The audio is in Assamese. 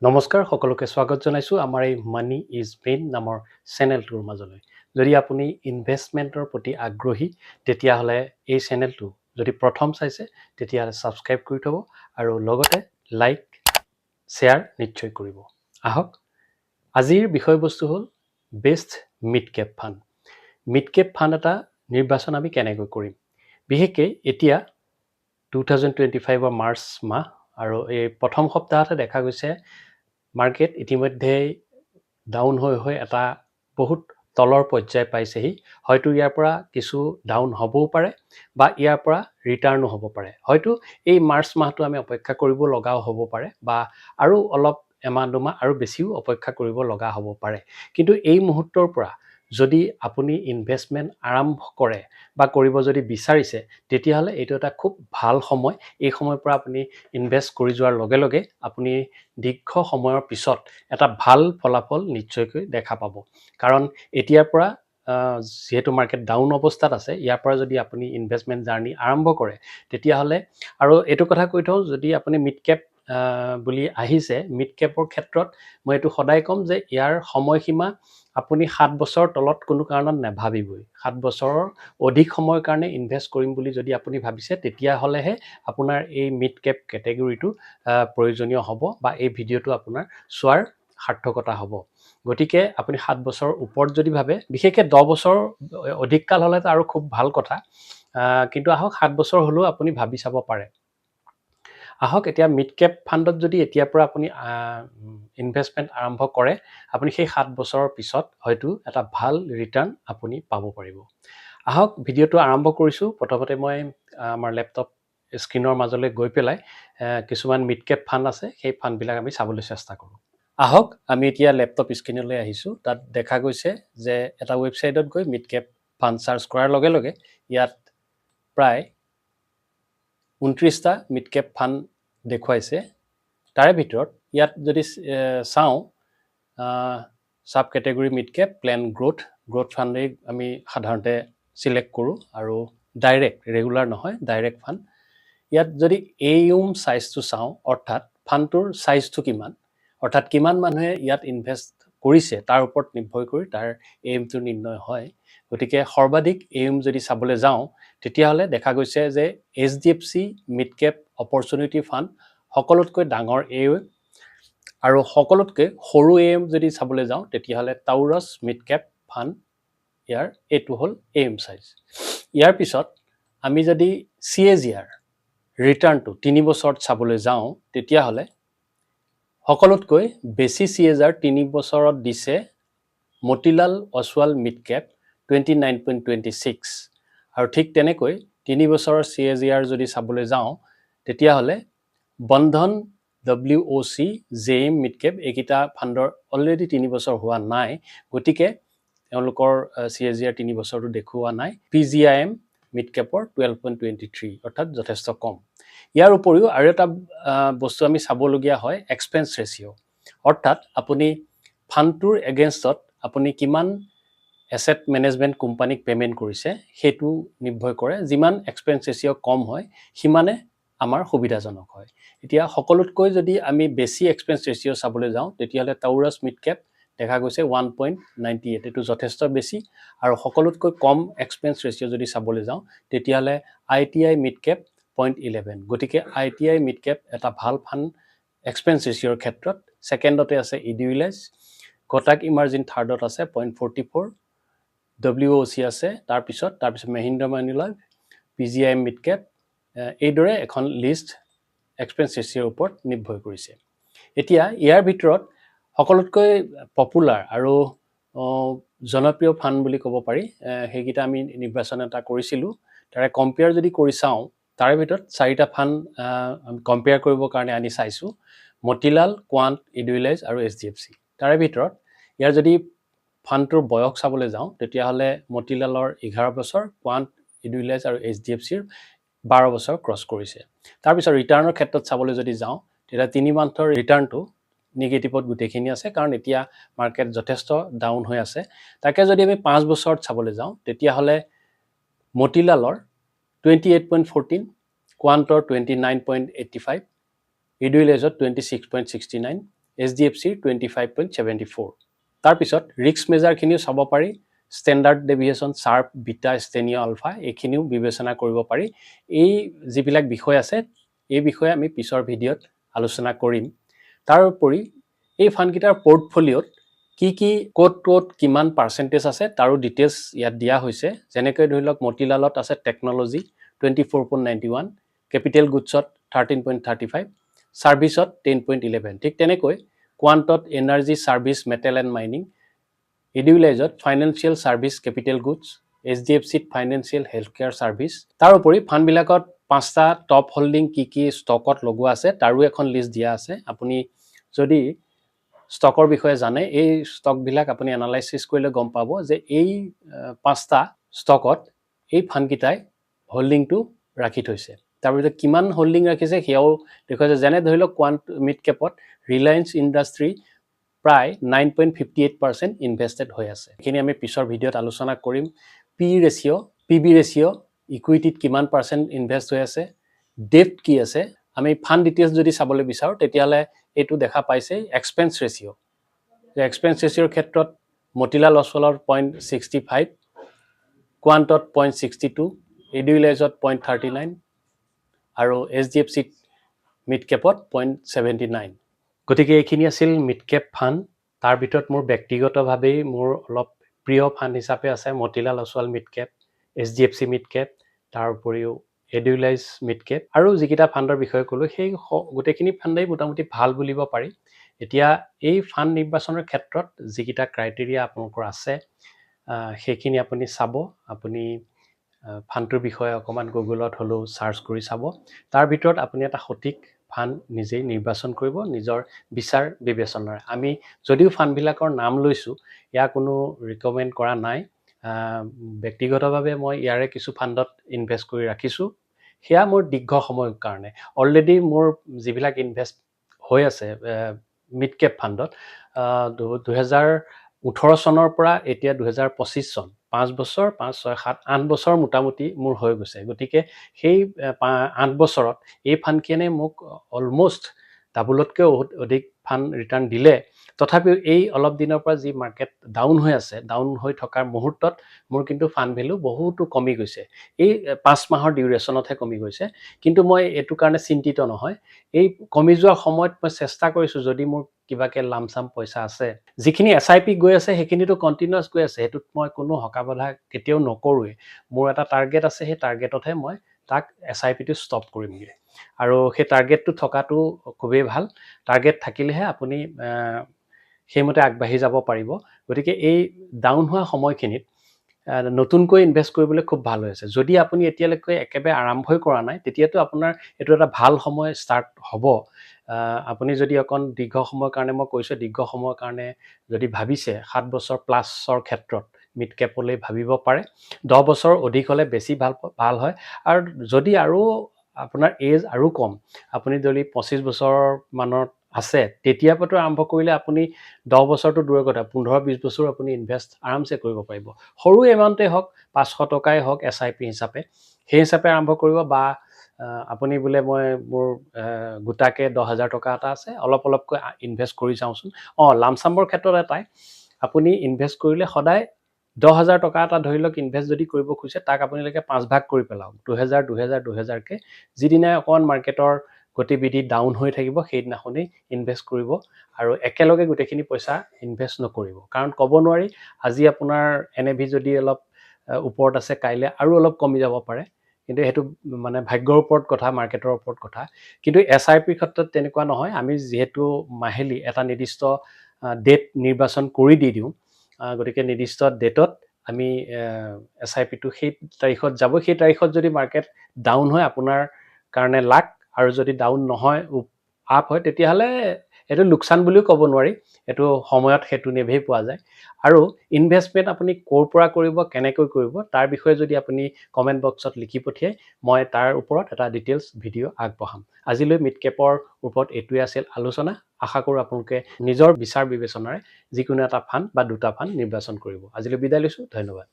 নমস্কাৰ সকলোকে স্বাগত জনাইছোঁ আমাৰ এই মানি ইজ ব্ৰেইন নামৰ চেনেলটোৰ মাজলৈ। যদি আপুনি ইনভেষ্টমেণ্টৰ প্ৰতি আগ্ৰহী তেতিয়াহ'লে এই চেনেলটো যদি প্ৰথম চাইছে তেতিয়াহ'লে ছাবস্ক্ৰাইব কৰি থ'ব আৰু লগতে লাইক শ্বেয়াৰ নিশ্চয় কৰিব। আহক আজিৰ বিষয়বস্তু হ'ল best mid cap fund. Mid cap fund এটা নিৰ্বাচন আমি কেনেকৈ কৰিম, বিশেষকৈ এতিয়া 2025 মাৰ্চ মাহ আৰু এই প্ৰথম সপ্তাহতে দেখা গৈছে মাৰ্কেট ইতিমধ্যে ডাউন হৈ এটা বহুত তলৰ পৰ্যায় পাইছেহি। হয়তো ইয়াৰ পৰা কিছু ডাউন হ'বও পাৰে বা ইয়াৰ পৰা ৰিটাৰ্ণো হ'ব পাৰে। হয়তো এই মাৰ্চ মাহটো আমি অপেক্ষা কৰিব লগাও হ'ব পাৰে বা আৰু অলপ এমাহ দুমাহ আৰু বেছিও অপেক্ষা কৰিব লগা হ'ব পাৰে। কিন্তু এই মুহূৰ্তৰ পৰা যদি আপুনি ইনভেষ্টমেণ্ট আৰম্ভ কৰে বা কৰিব যদি বিচাৰিছে তেতিয়াহ'লে এইটো এটা খুব ভাল সময়। এই সময়ৰ পৰা আপুনি ইনভেষ্ট কৰি যোৱাৰ লগে লগে আপুনি দীৰ্ঘ সময়ৰ পিছত এটা ভাল ফলাফল নিশ্চয়কৈ দেখা পাব। কাৰণ এতিয়াৰ পৰা যিহেতু মাৰ্কেট ডাউন অৱস্থাত আছে, ইয়াৰ পৰা যদি আপুনি ইনভেষ্টমেণ্ট জাৰ্নি আৰম্ভ কৰে তেতিয়াহ'লে, আৰু এইটো কথা কৈ থওঁ, যদি আপুনি মিড কেপ বুলি আহিছে, মিড কেপৰ ক্ষেত্ৰত মই এইটো সদায় ক'ম যে ইয়াৰ সময়সীমা আপুনি 7 বছৰৰ তলত কোনো কাৰণত নাভাবিবই। 7 বছৰৰ অধিক সময়ৰ কাৰণে ইনভেষ্ট কৰিম বুলি যদি আপুনি ভাবিছে তেতিয়াহ'লেহে আপোনাৰ এই মিড কেপ কেটেগৰীটো প্ৰয়োজনীয় হ'ব বা এই ভিডিঅ'টো আপোনাৰ চোৱাৰ সাৰ্থকতা হ'ব। গতিকে আপুনি 7 বছৰৰ ওপৰত যদি ভাবে, বিশেষকৈ 10 বছৰ অধিক কাল হ'লেতো আৰু খুব ভাল কথা, কিন্তু আহক 7 বছৰ হ'লেও আপুনি ভাবি চাব পাৰে। আহক এতিয়া মিড কেপ ফাণ্ডত যদি এতিয়াৰ পৰা আপুনি ইনভেষ্টমেণ্ট আৰম্ভ কৰে, আপুনি সেই 7 বছৰৰ পিছত হয়তো এটা ভাল ৰিটাৰ্ণ আপুনি পাব পাৰিব। আহক ভিডিঅ'টো আৰম্ভ কৰিছোঁ। প্ৰথমতে মই আমাৰ লেপটপ স্ক্ৰীনৰ মাজলৈ গৈ পেলাই কিছুমান মিড কেপ ফাণ্ড আছে, সেই ফাণ্ডবিলাক আমি চাবলৈ চেষ্টা কৰোঁ। আহক আমি এতিয়া লেপটপ স্ক্ৰীনলৈ আহিছোঁ। তাত দেখা গৈছে যে এটা ৱেবছাইটত গৈ মিড কেপ ফাণ্ড চাৰ্চ কৰাৰ লগে লগে ইয়াত প্ৰায় 29টা মিড কেপ ফাণ্ড দেখুৱাইছে। তাৰে ভিতৰত ইয়াত যদি চাওঁ, sub category mid cap plan growth ফাণ্ডেই আমি সাধাৰণতে চিলেক্ট কৰোঁ আৰু ডাইৰেক্ট, ৰেগুলাৰ নহয়, ডাইৰেক্ট ফাণ্ড। ইয়াত যদি AUM চাইজটো চাওঁ, অৰ্থাৎ ফাণ্ডটোৰ চাইজটো কিমান, অৰ্থাৎ কিমান মানুহে ইয়াত ইনভেষ্ট কৰিছে তাৰ ওপৰত নিৰ্ভৰ কৰি তাৰ AUMটো নিৰ্ণয় হয়। গতিকে সৰ্বাধিক AUM যদি চাবলৈ যাওঁ তেতিয়াহ'লে দেখা গৈছে যে HDFC mid Cape opportunity fund সকলোতকৈ ডাঙৰ AUM, আৰু সকলোতকৈ সৰু AUM যদি চাবলৈ যাওঁ তেতিয়াহ'লে টাউৰাছ মিড কেপ ফাণ্ড, ইয়াৰ এইটো হ'ল AUM চাইজ। ইয়াৰ পিছত আমি যদি CAGR ৰিটাৰ্ণটো 3 বছৰত চাবলৈ যাওঁ তেতিয়াহ'লে সকলোতকৈ বেছি CAGR 3 বছৰত দিছে মতিলাল অছৱাল মিড কেপ 29.26, আৰু ঠিক তেনেকৈ 3 বছৰৰ CAGR যদি চাবলৈ যাওঁ তেতিয়াহ'লে বন্ধন WOC JM মিড কেপ, এইকেইটা ফাণ্ডৰ অলৰেডি 3 বছৰ হোৱা নাই, গতিকে তেওঁলোকৰ CAGR 3 বছৰটো দেখুওৱা নাই। PGIM মিড কেপৰ 12.23, অৰ্থাৎ যথেষ্ট কম। ইয়াৰ উপৰিও আৰু এটা বস্তু আমি চাবলগীয়া হয়, এক্সপেন্স ৰেচিঅ', অৰ্থাৎ আপুনি ফাণ্ডটোৰ এগেইনষ্টত আপুনি কিমান এছেট মেনেজমেণ্ট কোম্পানীক পে'মেণ্ট কৰিছে সেইটো নিৰ্ভৰ কৰে। যিমান এক্সপেন্স ৰেচিঅ' কম হয় সিমানে আমাৰ সুবিধাজনক হয়। এতিয়া সকলোতকৈ যদি আমি বেছি এক্সপেন্স ৰেচিঅ' চাবলৈ যাওঁ তেতিয়াহ'লে টাউৰাছ মিড কেপ দেখা গৈছে 1.98, এইটো যথেষ্ট বেছি। আৰু সকলোতকৈ কম এক্সপেন্স ৰেচিঅ' যদি চাবলৈ যাওঁ তেতিয়াহ'লে ITI মিড কেপ 0.11। গতিকে ITI মিড কেপ এটা ভাল ফাণ্ড এক্সপেন্স ৰেচিঅ'ৰ ক্ষেত্ৰত। ছেকেণ্ডতে আছে ইডিউলাইজ, কোটাক ইমাৰ্জিন থাৰ্ডত আছে 0.44, WOC আছে তাৰপিছত মহিন্দ্ৰা মানুলিভ, PGIM মিড কেপ, এইদৰে এখন লিষ্ট এক্সপেন্স ৰেচিঅ'ৰ ওপৰত নিৰ্ভৰ কৰিছে। এতিয়া ইয়াৰ ভিতৰত সকলোতকৈ পপুলাৰ আৰু জনপ্ৰিয় ফাণ্ড বুলি ক'ব পাৰি, সেইকেইটা আমি নিৰ্বাচন এটা কৰিছিলোঁ। তাৰে কম্পেয়াৰ যদি কৰি চাওঁ তাৰে ভিতৰত 4টা ফাণ্ড কম্পেয়াৰ কৰিবৰ কাৰণে আনি চাইছোঁ, মতিলাল, কোৱাণ্ট, ইডিউলাইজ আৰু HDFC। তাৰে ভিতৰত ইয়াৰ যদি ফাণ্ডটোৰ বয়স চাবলৈ যাওঁ তেতিয়াহ'লে মতিলালৰ 11 বছৰ, কোৱাণ্ট, ইডিউলাইজ আৰু HDFCৰ 12 বছৰ ক্ৰছ কৰিছে। তাৰপিছত ৰিটাৰ্ণৰ ক্ষেত্ৰত চাবলৈ যদি যাওঁ তেতিয়া 3 মান্থৰ ৰিটাৰ্ণটো নিগেটিভত গোটেইখিনি আছে, কাৰণ এতিয়া মাৰ্কেট যথেষ্ট ডাউন হৈ আছে। তাকে যদি আমি 5 বছৰত চাবলৈ যাওঁ তেতিয়াহ'লে মতিলালৰ 28.14, কোৱাণ্টৰ 29.85, ইডিউলাইজত 26.69, HDFCৰ 25.74 তাৰপিছত ৰিস্ক মেজাৰখিনিও চাব পাৰি ষ্টেণ্ডাৰ্ড ডেভিয়েশ্যন শাৰ্প বিটা ষ্টেনিঅ আলফা এইখিনিও বিবেচনা কৰিব পাৰি এই যিবিলাক বিষয় আছে এই বিষয়ে আমি পিছৰ ভিডিঅ'ত আলোচনা কৰিম তাৰ উপৰি এই ফাণ্ডকেইটাৰ পৰ্টফলিঅ'ত কি ক'ত কিমান পাৰ্চেন্টেজ আছে তাৰো ডিটেইলছ ইয়াত দিয়া হৈছে যেনেকৈ ধৰি লওক মতিলালত আছে টেকনলজি 24.91 কেপিটেল গুডছত 13.35 সাৰ্ভিসত 10.11 ঠিক তেনেকৈ কোৱান্টত energy service metal and mining এডিউলাইজত ফাইনেন্সিয়েল সাৰ্ভিস কেপিটেল গুডছ HDFCত ফাইনেন্সিয়েল হেল্থ কেয়াৰ সাৰ্ভিস তাৰ উপৰি ফাণ্ডবিলাকত পাঁচটা টপ হোল্ডিং কি ষ্টকত লগোৱা আছে তাৰো এখন লিষ্ট দিয়া আছে আপুনি যদি ষ্টকৰ বিষয়ে জানে এই ষ্টকবিলাক আপুনি এনালাইসিস কৰিলে গম পাব যে এই পাঁচটা ষ্টকত এই ফাণ্ডকেইটাই হোল্ডিংটো ৰাখি থৈছে তাৰপিছত কিমান হোল্ডিং ৰাখিছে সেয়াও দেখুৱাইছে যেনে ধৰি লওক কোৱান্ট মিড কেপত ৰিলায়েন্স ইণ্ডাষ্ট্ৰী প্ৰায় 9.58% ইনভেষ্টেড হৈ আছে এইখিনি আমি পিছৰ ভিডিঅ'ত আলোচনা কৰিম PB ৰেচিঅ ইকুইটিত কিমান পাৰ্চেন্ট ইনভেষ্ট হৈ আছে ডেপ্ট কি আছে আমি ফাণ্ড ডিটেইলছ যদি চাবলৈ বিচাৰো তেতিয়ালে এইটো দেখা পাইছে এক্সপেন্স ৰেচিঅ এক্সপেন্স ৰেচিঅৰ ক্ষেত্ৰত মতিলাল অছৱালৰ 0.65 কোৱান্টত 0.62 এডিউলাইজত 0.39 আৰু HDFC মিড কেপত 0.79 গতিকে এইখিনি আছিল মিড কেপ ফাণ্ড তাৰ ভিতৰত মোৰ ব্যক্তিগতভাৱে মোৰ অলপ প্ৰিয় ফাণ্ড হিচাপে আছে Motilal Oswal mid cap HDFC mid cap তাৰ উপৰিও এডিউলাইজ মিড কেপ আৰু যিকেইটা ফাণ্ডৰ বিষয়ে ক'লো সেই গোটেইখিনি ফাণ্ডেই মোটামুটি ভাল বুলিব পাৰি এতিয়া এই ফাণ্ড নিৰ্বাচনৰ ক্ষেত্ৰত যিকেইটা ক্ৰাইটেৰিয়া আপোনালোকৰ আছে সেইখিনি আপুনি চাব আপুনি ফাণ্ডটোৰ বিষয়ে অকমান গুগলত হলো সাৰ্চ কৰি চাব তাৰ ভিতৰত আপুনি এটা সঠিক ফাণ্ড নিজেই নিৰ্বাচন কৰিব নিজৰ বিচাৰ বিবেচনাৰে আমি যদিও ফাণ্ডবিলাকৰ নাম লৈছো ইয়া কোনো ৰিকমেণ্ড কৰা নাই ব্যক্তিগতভাৱে মই ইয়াৰে কিছু ফাণ্ডত ইনভেষ্ট কৰি ৰাখিছো সেয়া মোৰ দীৰ্ঘ সময়ৰ কাৰণে অলৰেডি মোৰ যিবিলাক ইনভেষ্ট হৈ আছে মিড কেপ ফাণ্ডত 2018 চনৰ পৰা এতিয়া 2025 চন 5 বছৰ 5 6 7 8 বছৰ মোটামুটি মোৰ হৈ গৈছে গতিকে সেই 8 বছৰত এই ফাণ্ডখিনে মোক অলমোষ্ট ডাবলতকৈ অধিক ফাণ্ড ৰিটাৰ্ণ দিলে তথাপিও এই অলপ দিনৰ পৰা যি মাৰ্কেট ডাউন হৈ আছে ডাউন হৈ থকাৰ মুহূৰ্তত মোৰ কিন্তু ফাণ্ড ভ্যালু বহুতো কমি গৈছে এই 5 মাহৰ ডিউৰেশ্যনতহে কমি গৈছে কিন্তু মই এটো কাৰণে চিন্তিত নহয় এই কমি যোৱাৰ সময়ত মই চেষ্টা কৰিছো যদি মোৰ কিবাকে লামসাম পইচা আছে যিখিনি SIP গৈ আছে সেইখিনিটো কন্টিনিউয়াস গৈ আছে হেতুত মই কোনো হকাবধা কেতিয়াও নকৰোৱে মোৰ এটা টাৰ্গেট আছে সেই টাৰ্গেটতহে মই তাক SIP টো ষ্টপ কৰিমগে আৰু সেই টাৰ্গেটটো থকাটো খুবেই ভাল টাৰ্গেট থাকিলেহে আপুনি সেইমতে আগবাঢ়ি যাব পাৰিব গতিকে এই ডাউন হোৱা সময়খিনিত নতুনকৈ ইনভেষ্ট কৰিবলৈ খুব ভাল হৈছে যদি আপুনি এতিয়ালৈকে একেবাৰে আৰম্ভই কৰা নাই তেতিয়াতো আপোনাৰ এটো এটা ভাল সময় ষ্টাৰ্ট হ'ব আপুনি যদি অকন দীৰ্ঘ সময়ৰ কাৰণে মই কৈছো দীৰ্ঘ সময়ৰ কাৰণে যদি ভাবিছে 7 বছৰ প্লাছৰ ক্ষেত্ৰত মিড কেপলৈ ভাবিব পাৰে 10 বছৰ অধিক হলে বেছি ভাল হয় আৰু যদি আৰু আপোনাৰ এজ আৰু কম আপুনি যদি 25 বছৰ মানত আছে তেতিয়াপতো আৰম্ভ কৰিলে আপুনি 10 বছৰটো দূৰৰ কথা 15-20 বছৰ আপুনি ইনভেষ্ট আৰামছে কৰিব পাৰিব সৰু এমাউন্টে হওক 500 টকাই হওক SIP হিচাপে সেই হিচাপে আৰম্ভ কৰিব বা আপুনি বোলে মই মোৰ গুটাকে 10000 টকা এটা আছে অলপকৈ ইনভেষ্ট কৰি যাওঁচোন লামসামৰ ক্ষেত্ৰত এটাই আপুনি ইনভেষ্ট কৰিলে সদায় 10000 টকা এটা ধৰি লওক ইনভেষ্ট যদি কৰিব খুজিছে তাক আপুনি লৈকে 5 ভাগ কৰি পেলাওক 2000 কে যিদিনা অকন মাৰ্কেটৰ গতিবিধি ডাউন হৈ থাকিব সেইদিনাখনি ইনভেষ্ট কৰিব আৰু একেলগে গোটেইখিনি পইচা ইনভেষ্ট নকৰিব কাৰণ ক'ব নোৱাৰি আজি আপোনাৰ NAV যদি অলপ ওপৰত আছে কাইলে আৰু অলপ কমি যাব পাৰে কিন্তু হেতু মানে ভাগ্যৰ ওপৰত কথা মাৰ্কেটৰ ওপৰত কথা কিন্তু SIP ক্ষেত্ৰত তেনেকুৱা নহয় আমি যেহেতু মাহেলি এটা নিৰ্দিষ্ট ডেট নিৰ্বাচন কৰি দিও গতিকে নিৰ্দিষ্ট ডেটত আমি SIP টো সেই তাৰিখত যাব সেই তাৰিখত যদি মাৰ্কেট ডাউন হয় আপোনাৰ কাৰণে লাক আৰু যদি ডাউন নহয় আপ হয় তেতিয়াহলে এটো লোকসান বুলিও ক'ব নোৱাৰি এটো সময়ত হেতু নেভেই পোৱা যায় আৰু ইনভেষ্টমেন্ট আপুনি কোৰ পৰা কৰিব কেনেকৈ কৰিব তাৰ বিষয়ে যদি আপুনি কমেন্ট বক্সত লিখি পঠিয়াই মই তাৰ ওপৰত এটা ডিটেইলছ ভিডিও আগবঢ়াম আজিলৈ মিড কেপৰ ওপৰত এটোই আছিল আলোচনা আশা কৰো আপোনালোকে নিজৰ বিচাৰ বিবেচনাৰে যিকোনো এটা ফাণ্ড বা দুটা ফাণ্ড নিৰ্বাচন কৰিব আজিলৈ বিদায় লৈছো ধন্যবাদ